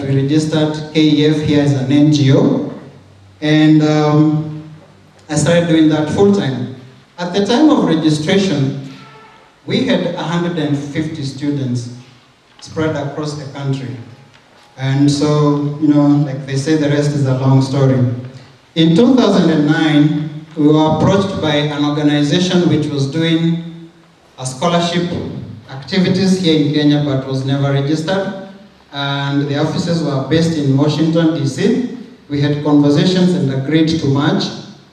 we registered KEF here as an NGO, and I started doing that full time. At the time of registration, we had 150 students spread across the country. And so, like they say, the rest is a long story. In 2009, we were approached by an organization which was doing a scholarship activities here in Kenya, but was never registered. And the offices were based in Washington, D.C. We had conversations and agreed to merge.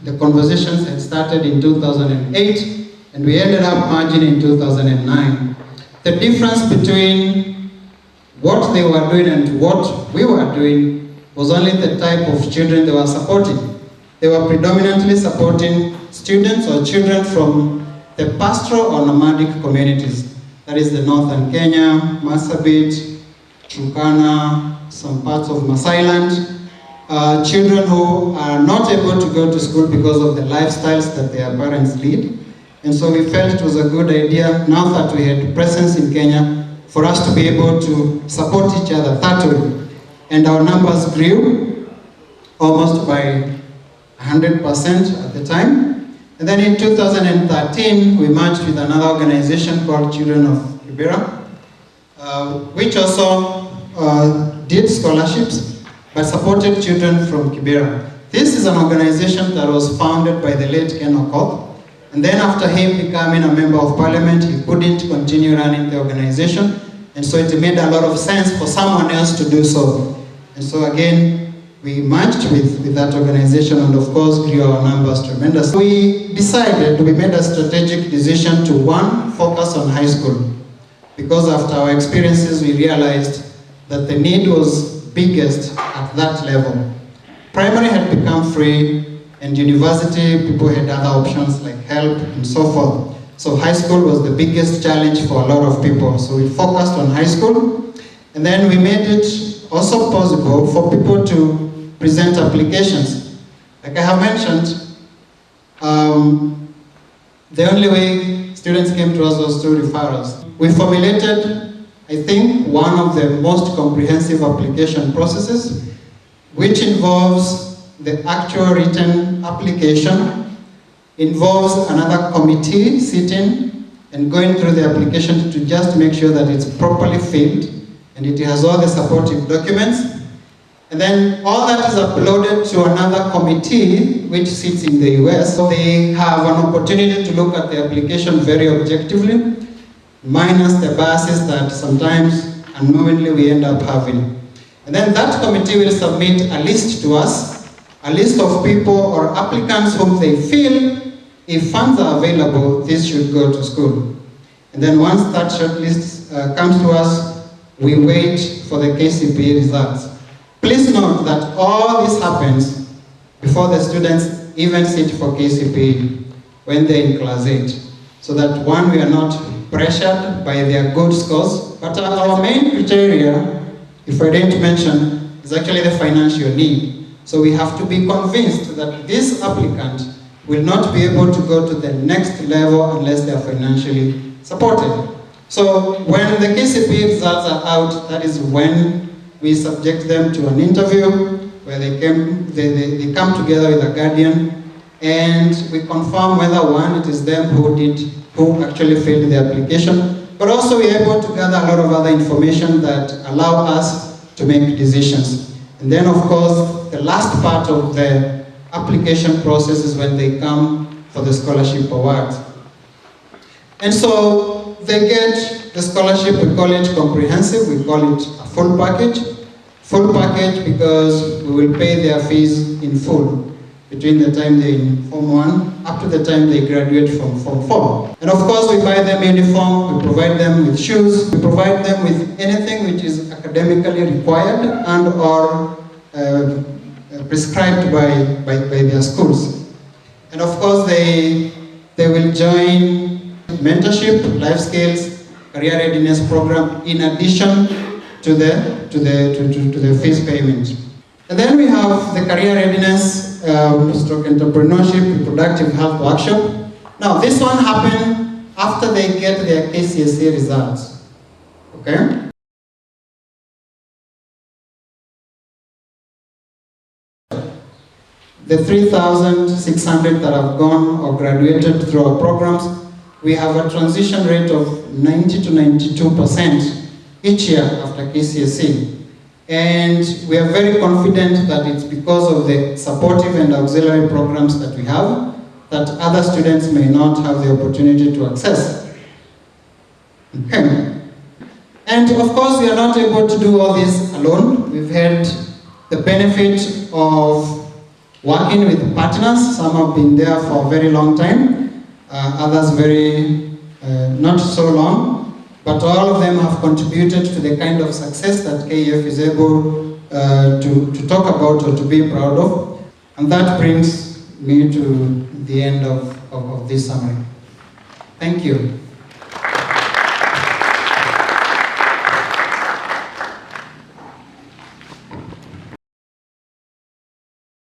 The conversations had started in 2008, and we ended up merging in 2009. The difference between what they were doing and what we were doing was only the type of children they were supporting. They were predominantly supporting students or children from the pastoral or nomadic communities. That is the northern Kenya, Marsabit, Turkana, some parts of Masailand. Children who are not able to go to school because of the lifestyles that their parents lead. And so we felt it was a good idea, now that we had presence in Kenya, for us to be able to support each other that way. And our numbers grew almost by 100% at the time. And then in 2013, we merged with another organization called Children of Kibera, which also did scholarships, but supported children from Kibera. This is an organization that was founded by the late Ken Okoth. And then after him becoming a member of parliament, he couldn't continue running the organization. And so it made a lot of sense for someone else to do so. And so again, we merged with that organization and of course grew our numbers tremendously. We made a strategic decision to, one, focus on high school. Because after our experiences, we realized that the need was biggest at that level. Primary had become free, and university, people had other options like help and so forth. So high school was the biggest challenge for a lot of people. So we focused on high school, and then we made it also possible for people to present applications. Like I have mentioned, the only way students came to us was through referrals. We formulated, I think, one of the most comprehensive application processes, which involves the actual written application, involves another committee sitting and going through the application to just make sure that it's properly filled and it has all the supportive documents. And then all that is uploaded to another committee which sits in the US. So they have an opportunity to look at the application very objectively, minus the biases that sometimes unknowingly we end up having. And then that committee will submit a list to us, a list of people or applicants whom they feel, if funds are available, this should go to school. And then once that shortlist comes to us, we wait for the KCPE results. Please note that all this happens before the students even sit for KCPE when they're in class 8. So that one, we are not pressured by their good scores, but our main criteria, if I didn't mention, is actually the financial need. So we have to be convinced that this applicant will not be able to go to the next level unless they are financially supported. So when the KCPE results are out, that is when we subject them to an interview where they come together with a guardian, and we confirm whether, one, it is them who actually filled the application, but also we're able to gather a lot of other information that allow us to make decisions. And then, of course, the last part of the application process is when they come for the scholarship award. And so they get the scholarship, we call it comprehensive, we call it a full package. Full package because we will pay their fees in full between the time they're in Form 1 up to the time they graduate from Form 4. And of course, we buy them uniform, we provide them with shoes, we provide them with anything which is academically required and or prescribed by their schools. And of course, they will join mentorship, life skills, career readiness program in addition to the fees payment. And then we have the career readiness, stroke entrepreneurship, reproductive health workshop. Now this one happened after they get their KCSE results, okay? the 3,600 that have gone or graduated through our programs, we have a transition rate of 90 to 92% each year after KCSE. And we are very confident that it's because of the supportive and auxiliary programs that we have that other students may not have the opportunity to access. Okay. And of course, we are not able to do all this alone. We've had the benefit of working with partners. Some have been there for a very long time, others not so long, but all of them have contributed to the kind of success that KEF is able to talk about or to be proud of. And that brings me to the end of this summary. Thank you.